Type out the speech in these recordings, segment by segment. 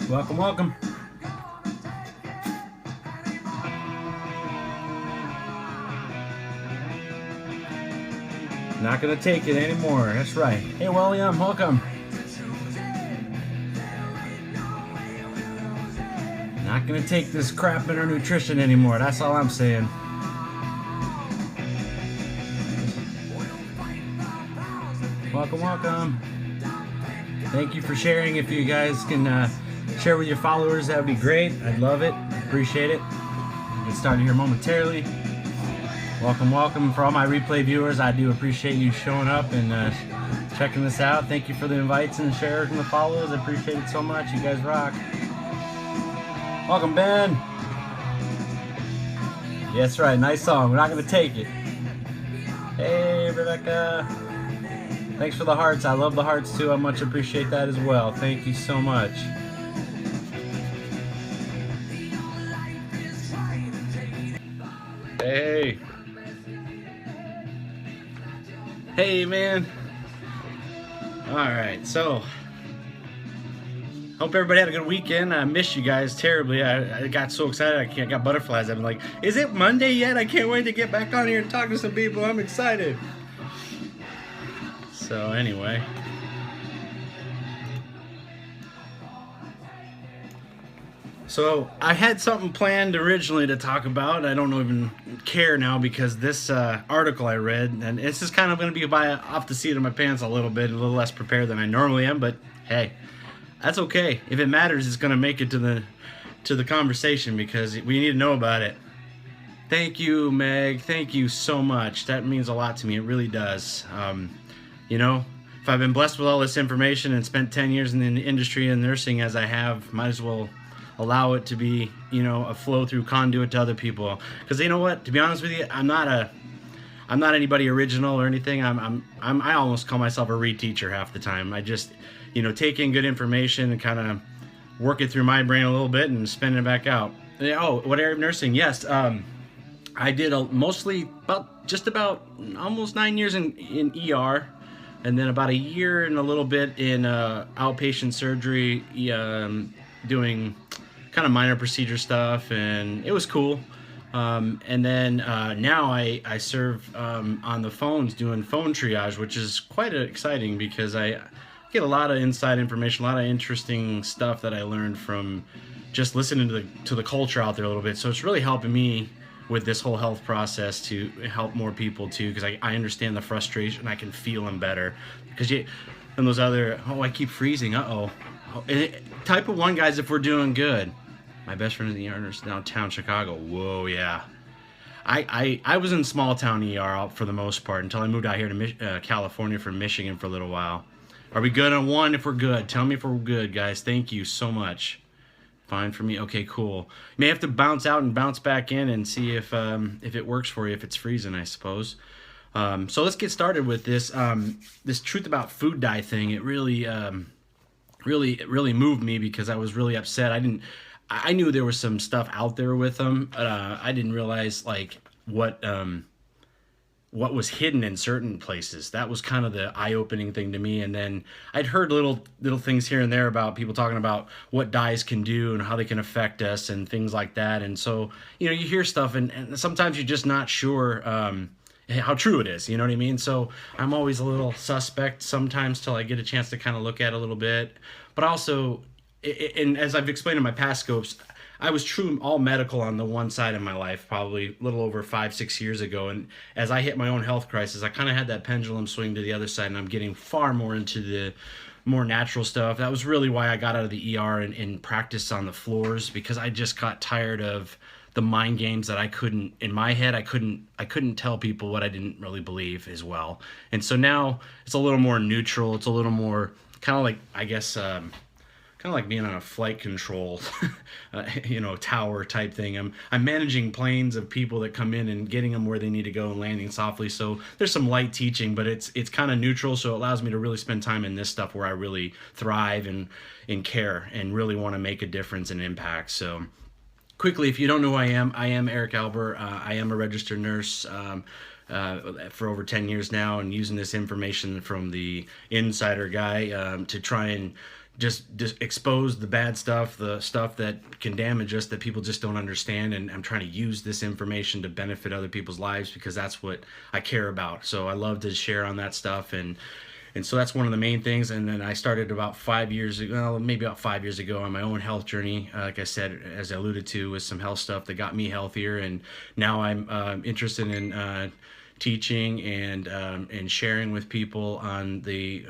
Welcome, welcome. Not gonna take it anymore. That's right. Hey, William, welcome. Not gonna take this crap in our nutrition anymore. That's all I'm saying. Welcome, welcome. Thank you for sharing. If you guys can share with your followers, that would be great. I'd love it. Appreciate it. We'll get started here momentarily. Welcome, welcome. For all my replay viewers, I do appreciate you showing up and checking this out. Thank you for the invites and the shares and the follows. I appreciate it so much. You guys rock. Welcome, Ben. Yeah, that's right. Nice song. We're not going to take it. Hey, Rebecca. Thanks for the hearts. I love the hearts too. I much appreciate that as well. Thank you so much. Hey. Hey, man. All right, so hope everybody had a good weekend. I missed you guys terribly. I got so excited. I got butterflies. I'm like, is it Monday yet? I can't wait to get back on here and talk to some people. I'm excited. So anyway. So I had something planned originally to talk about. I don't even care now because this article I read, and this is kind of going to be off the seat of my pants a little bit, a little less prepared than I normally am, but hey, that's okay. If it matters, it's going to make it to the conversation because we need to know about it. Thank you, Meg. Thank you so much. That means a lot to me. It really does. You know, if I've been blessed with all this information and spent 10 years in the industry and nursing as I have, might as well allow it to be, you know, a flow through conduit to other people. Because you know what? To be honest with you, I'm not anybody original or anything. I almost call myself a reteacher half the time. I just, you know, take in good information and kind of work it through my brain a little bit and spin it back out. Oh, what area of nursing? Yes, I did mostly just about almost 9 years in ER, and then about a year and a little bit in outpatient surgery, doing kind of minor procedure stuff, and it was cool. And then now I serve on the phones doing phone triage, which is quite exciting because I get a lot of inside information, a lot of interesting stuff that I learned from just listening to the culture out there a little bit. So it's really helping me with this whole health process to help more people too, because I understand the frustration. I can feel them better because and those other, I keep freezing. Type of 1 guys, if we're doing good. My best friend in the ER nurse downtown Chicago. Whoa, yeah. I was in small town ER for the most part until I moved out here to California from Michigan for a little while. Are we good on 1? If we're good, tell me if we're good, guys. Thank you so much. Fine for me. Okay, cool. You may have to bounce out and bounce back in and see if it works for you, if it's freezing, I suppose. So let's get started with this this truth about food dye thing. It really moved me because I was really upset. I knew there was some stuff out there with them, but I didn't realize like what was hidden in certain places. That was kind of the eye-opening thing to me. And then I'd heard little things here and there about people talking about what dyes can do and how they can affect us and things like that. And so, you know, you hear stuff and sometimes you're just not sure how true it is, you know what I mean? So I'm always a little suspect sometimes till I get a chance to kind of look at it a little bit. But also, and as I've explained in my past scopes, I was true all medical on the one side of my life, probably a little over 5-6 years ago. And as I hit my own health crisis, I kind of had that pendulum swing to the other side, and I'm getting far more into the more natural stuff. That was really why I got out of the ER and practiced on the floors, because I just got tired of the mind games that I couldn't, in my head, I couldn't tell people what I didn't really believe as well. And so now it's a little more neutral. It's a little more kind of like, I guess, kind of like being on a flight control, tower type thing. I'm managing planes of people that come in and getting them where they need to go and landing softly. So there's some light teaching, but it's kind of neutral. So it allows me to really spend time in this stuff where I really thrive and care and really want to make a difference and impact. So quickly, if you don't know who I am Eric Albert. I am a registered nurse for over 10 years now, and using this information from the insider guy to try and just expose the bad stuff, the stuff that can damage us that people just don't understand. And I'm trying to use this information to benefit other people's lives because that's what I care about. So I love to share on that stuff. And so that's one of the main things. And then I started about 5 years ago, well, maybe about 5 years ago, on my own health journey. Like I said, as I alluded to, with some health stuff that got me healthier. And now I'm interested in teaching and sharing with people on the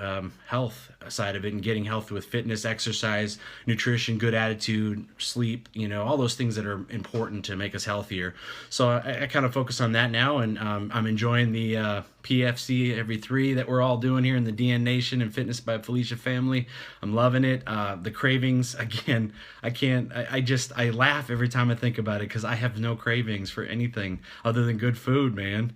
health side of it, and getting health with fitness, exercise, nutrition, good attitude, sleep, all those things that are important to make us healthier. So I kind of focus on that now, and I'm enjoying the PFC every 3 that we're all doing here in the DN Nation and Fitness by Felicia family. I'm loving it. The cravings, again, I laugh every time I think about it, because I have no cravings for anything other than good food, man.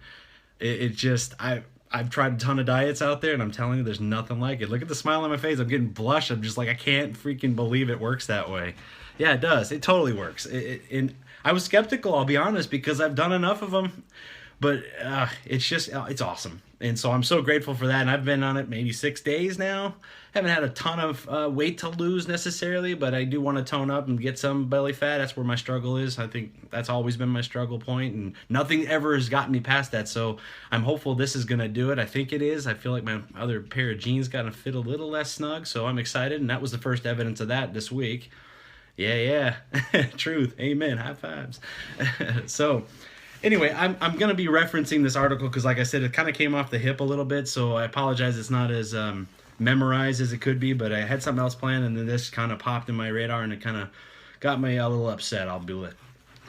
I've tried a ton of diets out there, and I'm telling you, there's nothing like it. Look at the smile on my face. I'm getting blush. I'm just like, I can't freaking believe it works that way. Yeah, it does. It totally works. And I was skeptical, I'll be honest, because I've done enough of them. But it's awesome. And so I'm so grateful for that. And I've been on it maybe 6 days now. Haven't had a ton of weight to lose necessarily, but I do want to tone up and get some belly fat. That's where my struggle is. I think that's always been my struggle point, and nothing ever has gotten me past that. So I'm hopeful this is going to do it. I think it is. I feel like my other pair of jeans got to fit a little less snug, so I'm excited. And that was the first evidence of that this week. Yeah. Truth. Amen. High fives. So anyway, I'm going to be referencing this article because, like I said, it kind of came off the hip a little bit, so I apologize it's not as memorized as it could be, but I had something else planned, and then this kind of popped in my radar, and it kind of got me a little upset, I'll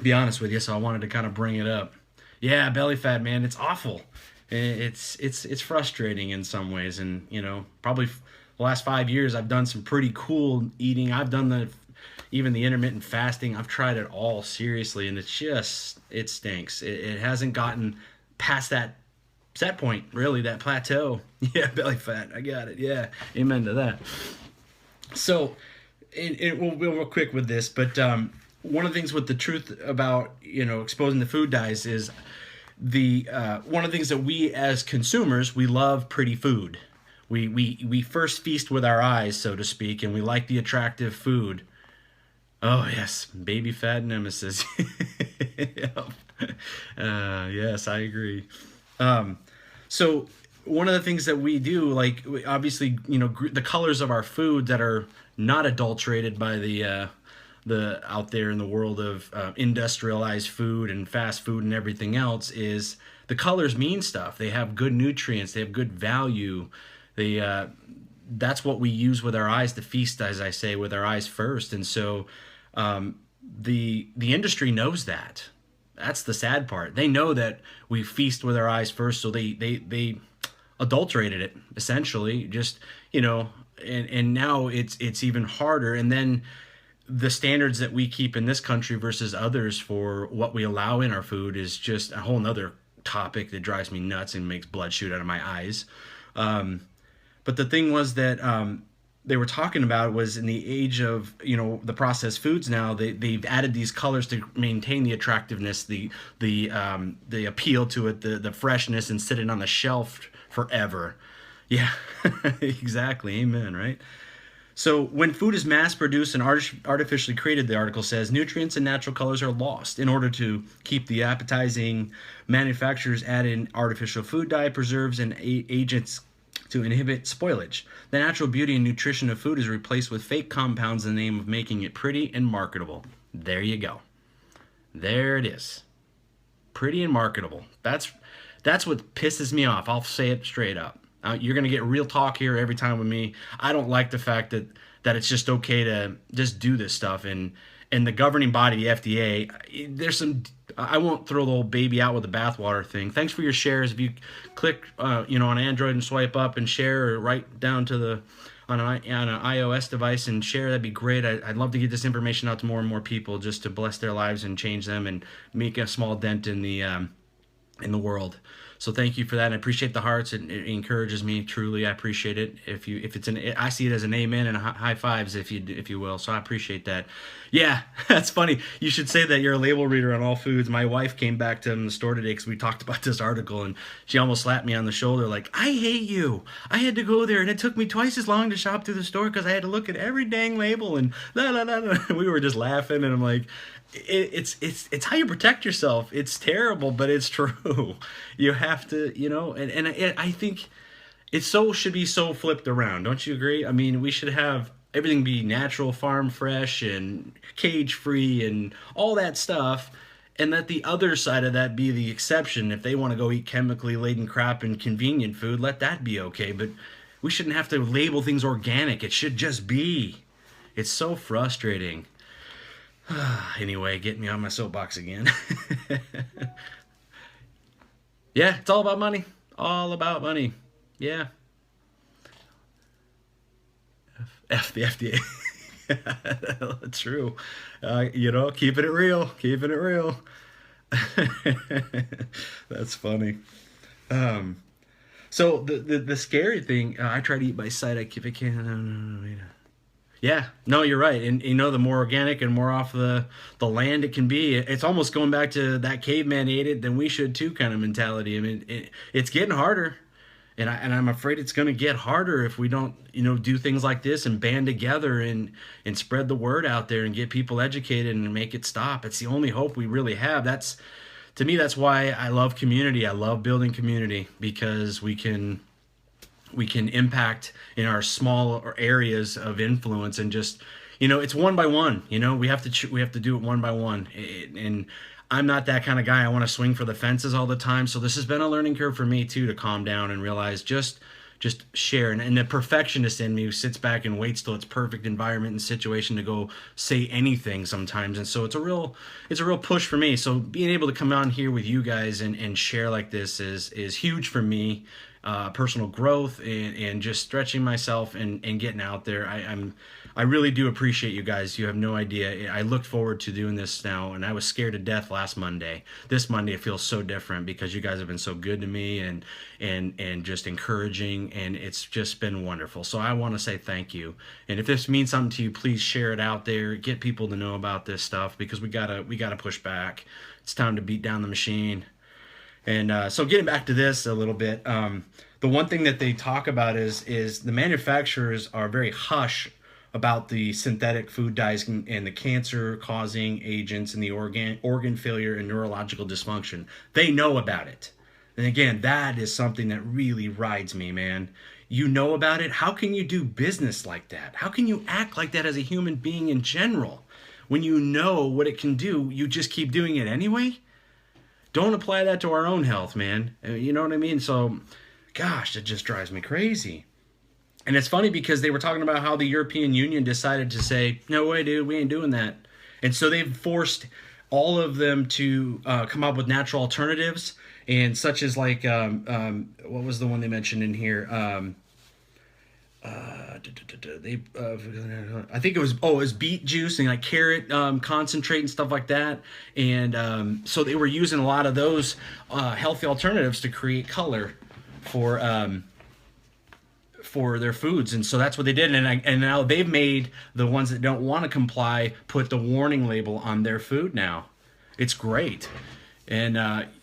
be honest with you, so I wanted to kind of bring it up. Yeah, belly fat, man, it's awful. It's frustrating in some ways, and, probably the last 5 years I've done some pretty cool eating. I've done even the intermittent fasting. I've tried it all seriously, and it stinks. It hasn't gotten past that set point, really, that plateau. Yeah, belly fat. I got it. Yeah, amen to that. So, we'll be real quick with this, but one of the things with the truth about exposing the food dyes is one of the things that we as consumers, we love pretty food. We first feast with our eyes, so to speak, and we like the attractive food. Oh, yes, baby fat nemesis. Yes, I agree. So one of the things that we do, obviously, the colors of our food that are not adulterated by the out there in the world of industrialized food and fast food and everything else, is the colors mean stuff. They have good nutrients. They have good value. That's what we use with our eyes to feast, as I say, with our eyes first. And so the industry knows that. That's the sad part. They know that we feast with our eyes first, so they adulterated it, essentially. Just, and now it's even harder. And then the standards that we keep in this country versus others for what we allow in our food is just a whole nother topic that drives me nuts and makes blood shoot out of my eyes. But the thing was that they were talking about was, in the age of the processed foods now, they've added these colors to maintain the attractiveness, the appeal to it, the freshness, and sit it on the shelf forever. Yeah, exactly. Amen. Right. So when food is mass produced and artificially created, the article says, nutrients and natural colors are lost. In order to keep the appetizing, manufacturers add in artificial food dye, preserves, and agents to inhibit spoilage. The natural beauty and nutrition of food is replaced with fake compounds in the name of making it pretty and marketable. There you go. There it is. Pretty and marketable. That's what pisses me off. I'll say it straight up. You're going to get real talk here every time with me. I don't like the fact that it's just okay to just do this stuff. And the governing body, the FDA, there's some... I won't throw the old baby out with the bathwater thing. Thanks for your shares. If you click, on Android and swipe up and share, or right down to on an iOS device and share, that'd be great. I'd love to get this information out to more and more people, just to bless their lives and change them and make a small dent in the world. So thank you for that. I appreciate the hearts. It encourages me truly. I appreciate it. If it's an, I see it as an amen and a high fives, if you will. So I appreciate that. Yeah, that's funny. You should say that you're a label reader on all foods. My wife came back to the store today because we talked about this article, and she almost slapped me on the shoulder like, I hate you. I had to go there, and it took me twice as long to shop through the store because I had to look at every dang label and la la la la. We were just laughing, and I'm like, it's how you protect yourself. It's terrible, but it's true. You have to, and I think should be so flipped around. Don't you agree? I mean, we should have everything be natural, farm fresh, and cage free, and all that stuff. And let the other side of that be the exception. If they want to go eat chemically laden crap and convenient food, let that be okay. But we shouldn't have to label things organic. It should just be. It's so frustrating. Anyway, get me on my soapbox again. Yeah, it's all about money. All about money. Yeah. F the FDA. That's true. Keeping it real. Keeping it real. That's funny. So the scary thing, I try to eat by sight. If I can. No. Yeah, no, you're right. And the more organic and more off the land it can be, it's almost going back to that caveman ate it, then we should too kind of mentality. I mean, it's getting harder. And I'm afraid it's going to get harder if we don't, do things like this and band together and spread the word out there and get people educated and make it stop. It's the only hope we really have. To me, that's why I love community. I love building community, because we can impact in our small areas of influence, and just, it's one by one. We have to do it one by one. And I'm not that kind of guy. I want to swing for the fences all the time. So this has been a learning curve for me too, to calm down and realize just share. And the perfectionist in me who sits back and waits till it's perfect environment and situation to go say anything sometimes. And so it's a real push for me. So being able to come on here with you guys and share like this is huge for me. Personal growth and just stretching myself and getting out there. I really do appreciate you guys. You have no idea. I looked forward to doing this now, and I was scared to death last Monday. This Monday it feels so different because you guys have been so good to me and just encouraging, and it's just been wonderful. So I want to say thank you. And if this means something to you, please share it out there. Get people to know about this stuff, because we gotta push back. It's time to beat down the machine. And so getting back to this a little bit, the one thing that they talk about is the manufacturers are very hush about the synthetic food dyes and the cancer-causing agents and the organ failure and neurological dysfunction. They know about it. And again, that is something that really rides me, man. You know about it. How can you do business like that? How can you act like that as a human being in general? When you know what it can do, you just keep doing it anyway? Don't apply that to our own health, man. You know what I mean? So, gosh, it just drives me crazy. And it's funny because they were talking about how the European Union decided to say, no way, dude, we ain't doing that. And so they've forced all of them to come up with natural alternatives, and such as like, what was the one they mentioned in here? I think it was beet juice and like carrot concentrate and stuff like that. And so they were using a lot of those healthy alternatives to create color for their foods. And so that's what they did. And now they've made the ones that don't want to comply put the warning label on their food now. It's great. And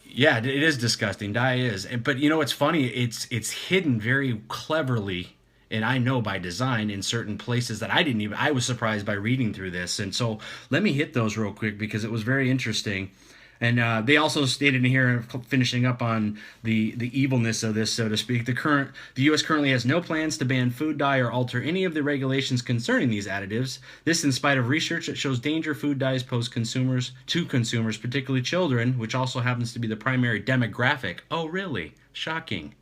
yeah, it is disgusting. Dye is. But it's funny. It's hidden very cleverly, and I know by design, in certain places that I was surprised by reading through this. And so let me hit those real quick because it was very interesting. And they also stated in here, finishing up on the evilness of this, so to speak, the U.S. currently has no plans to ban food dye or alter any of the regulations concerning these additives. This in spite of research that shows danger food dyes pose to consumers, particularly children, which also happens to be the primary demographic. Oh, really? Shocking.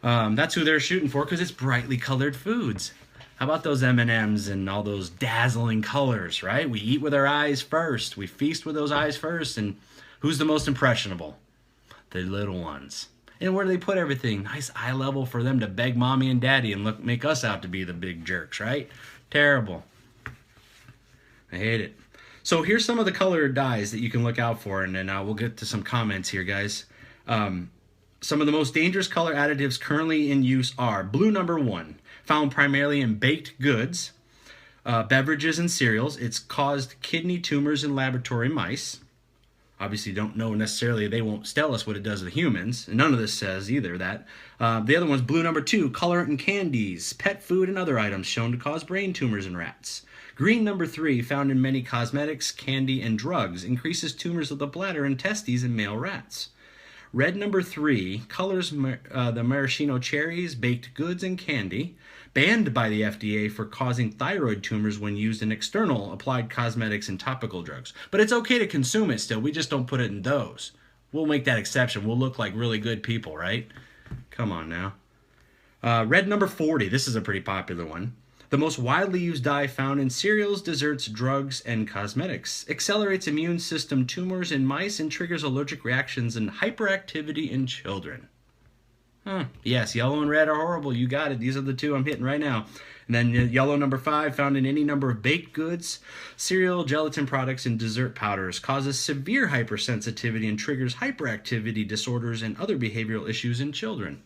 That's who they're shooting for, because it's brightly colored foods. How about those M&Ms and all those dazzling colors, right? We eat with our eyes first. We feast with those eyes first. And who's the most impressionable? The little ones. And where do they put everything? Nice eye level for them to beg mommy and daddy and make us out to be the big jerks, right? Terrible. I hate it. So here's some of the colored dyes that you can look out for, and then we'll get to some comments here, guys. Some of the most dangerous color additives currently in use are blue number 1, found primarily in baked goods, beverages, and cereals. It's caused kidney tumors in laboratory mice. Obviously, don't know necessarily, they won't tell us what it does to humans. None of this says either that. The other one's blue number 2, colorant in candies, pet food, and other items shown to cause brain tumors in rats. Green number 3, found in many cosmetics, candy, and drugs, increases tumors of the bladder and testes in male rats. Red number 3, colors the maraschino cherries, baked goods, and candy, banned by the FDA for causing thyroid tumors when used in external applied cosmetics and topical drugs. But it's okay to consume it still. We just don't put it in those. We'll make that exception. We'll look like really good people, right? Come on now. Red number 40. This is a pretty popular one. The most widely used dye found in cereals, desserts, drugs, and cosmetics. Accelerates immune system tumors in mice and triggers allergic reactions and hyperactivity in children. Yes, yellow and red are horrible. You got it. These are the two I'm hitting right now. And then yellow number 5, found in any number of baked goods, cereal, gelatin products, and dessert powders. Causes severe hypersensitivity and triggers hyperactivity disorders and other behavioral issues in children.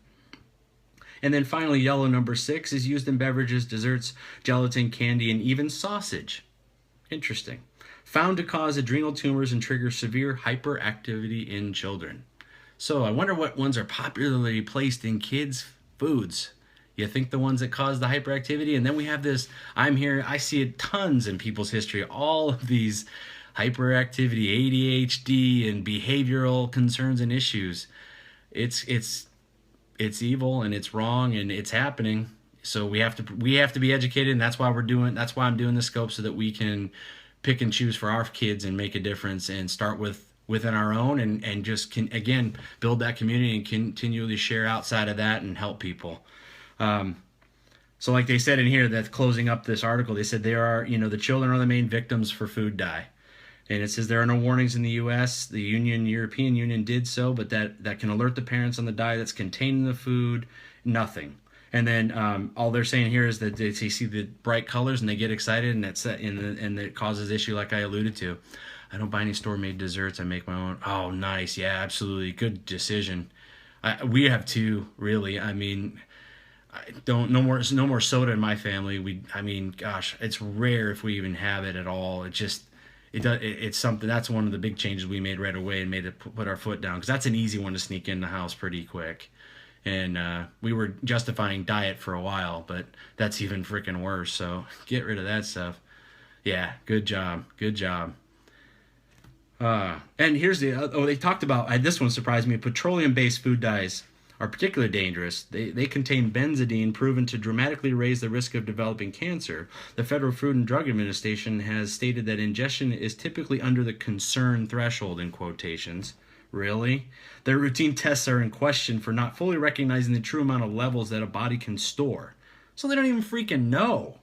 And then finally, yellow number 6 is used in beverages, desserts, gelatin, candy, and even sausage. Interesting. Found to cause adrenal tumors and trigger severe hyperactivity in children. So I wonder what ones are popularly placed in kids' foods. You think the ones that cause the hyperactivity? And then we have this, I see it tons in people's history, all of these hyperactivity, ADHD, and behavioral concerns and issues. It's evil and it's wrong and it's happening. So we have to be educated, and that's why I'm doing the scope, so that we can pick and choose for our kids and make a difference and start within our own and just can again build that community and continually share outside of that and help people. So like they said in here, that closing up this article, they said the children are the main victims for food dye. And it says there are no warnings in the U.S. The European Union did so, but that can alert the parents on the dye that's contained in the food. Nothing. And then all they're saying here is that they see the bright colors and they get excited, and and it causes issue, like I alluded to. I don't buy any store-made desserts. I make my own. Oh, nice. Yeah, absolutely. Good decision. We have two, really. I mean, no more soda in my family. Gosh, it's rare if we even have it at all. It's something. That's one of the big changes we made right away, and made it put our foot down, because that's an easy one to sneak in the house pretty quick. And we were justifying diet for a while, but that's even freaking worse. So get rid of that stuff. Yeah, good job. And here's they talked about, this one surprised me, petroleum-based food dyes are particularly dangerous. They contain benzidine, proven to dramatically raise the risk of developing cancer. The Federal Food and Drug Administration has stated that ingestion is typically under the concern threshold, in quotations. Really? Their routine tests are in question for not fully recognizing the true amount of levels that a body can store. So they don't even freaking know.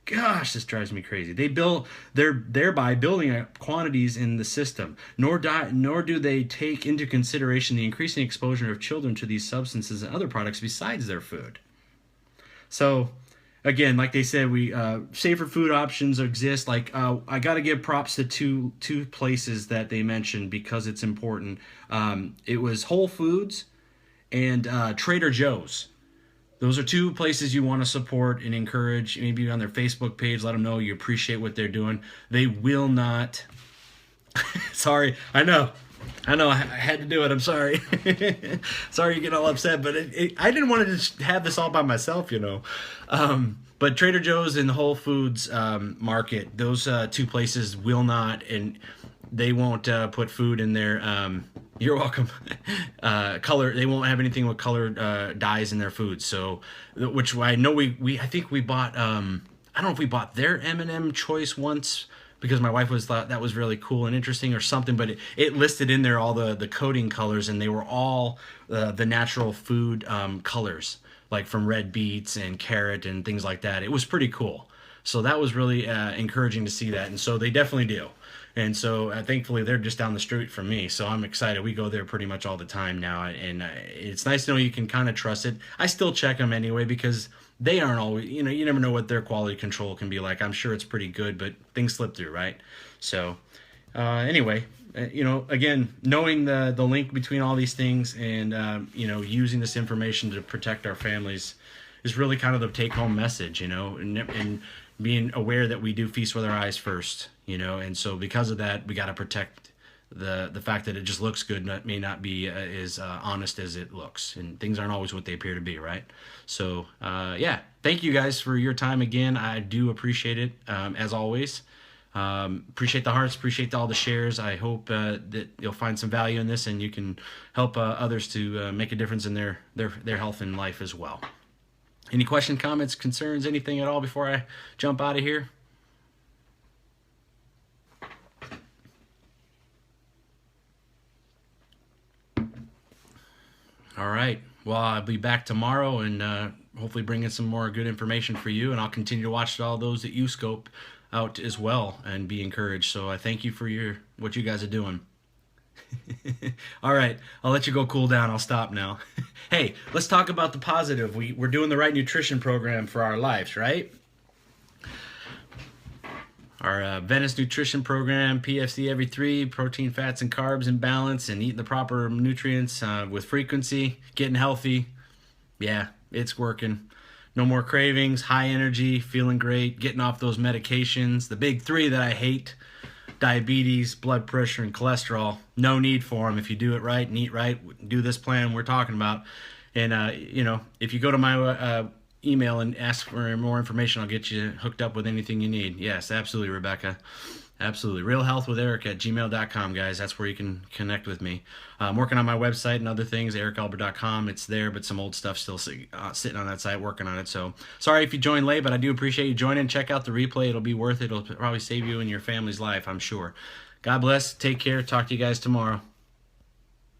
Gosh, this drives me crazy. They're thereby building up quantities in the system. Nor do they take into consideration the increasing exposure of children to these substances and other products besides their food. So, again, like they said, safer food options exist. Like I got to give props to two places that they mentioned, because it's important. It was Whole Foods and Trader Joe's. Those are two places you want to support and encourage. Maybe on their Facebook page, let them know you appreciate what they're doing. They will not. Sorry, I know. I had to do it. I'm sorry. Sorry you get all upset, but I didn't want to just have this all by myself, But Trader Joe's and the Whole Foods market, those two places will not, and they won't put food in their. You're welcome. Color. They won't have anything with colored dyes in their food. So, which I know I think we bought. I don't know if we bought their M&M choice once, because my wife thought that was really cool and interesting or something. But it listed in there all the coating colors, and they were all the natural food colors, like from red beets and carrot and things like that. It was pretty cool. So that was really encouraging to see that, and so they definitely do. And so thankfully they're just down the street from me, so I'm excited. We go there pretty much all the time now, and it's nice to know you can kind of trust it. I still check them anyway, because they aren't always, you never know what their quality control can be like. I'm sure it's pretty good, but things slip through, right? So anyway, again, knowing the link between all these things and using this information to protect our families is really kind of the take home message, and being aware that we do feast with our eyes first, and so because of that, we got to protect the fact that it just looks good may not be as honest as it looks, and things aren't always what they appear to be, right? So yeah, thank you guys for your time again. I do appreciate it, as always. Appreciate the hearts, appreciate all the shares. I hope that you'll find some value in this, and you can help others to make a difference in their health and life as well. Any questions, comments, concerns, anything at all before I jump out of here? All right. Well, I'll be back tomorrow and hopefully bring in some more good information for you. And I'll continue to watch all those that you scope out as well and be encouraged. So I thank you for what you guys are doing. All right. I'll let you go cool down. I'll stop now. Hey, let's talk about the positive. We're doing the right nutrition program for our lives, right? Our Venice Nutrition Program, PFC every 3, protein, fats, and carbs in balance, and eating the proper nutrients with frequency, getting healthy. Yeah, it's working. No more cravings, high energy, feeling great, getting off those medications. The big 3 that I hate, diabetes, blood pressure, and cholesterol. No need for them if you do it right and eat right. Do this plan we're talking about. And, if you go to my email and ask for more information, I'll get you hooked up with anything you need. Yes, absolutely, Rebecca. Absolutely. realhealthwitheric@gmail.com, guys. That's where you can connect with me. I'm working on my website and other things, erikalbert.com. It's there, but some old stuff still sitting on that site, working on it. So sorry if you joined late, but I do appreciate you joining. Check out the replay. It'll be worth it. It'll probably save you and your family's life, I'm sure. God bless. Take care. Talk to you guys tomorrow.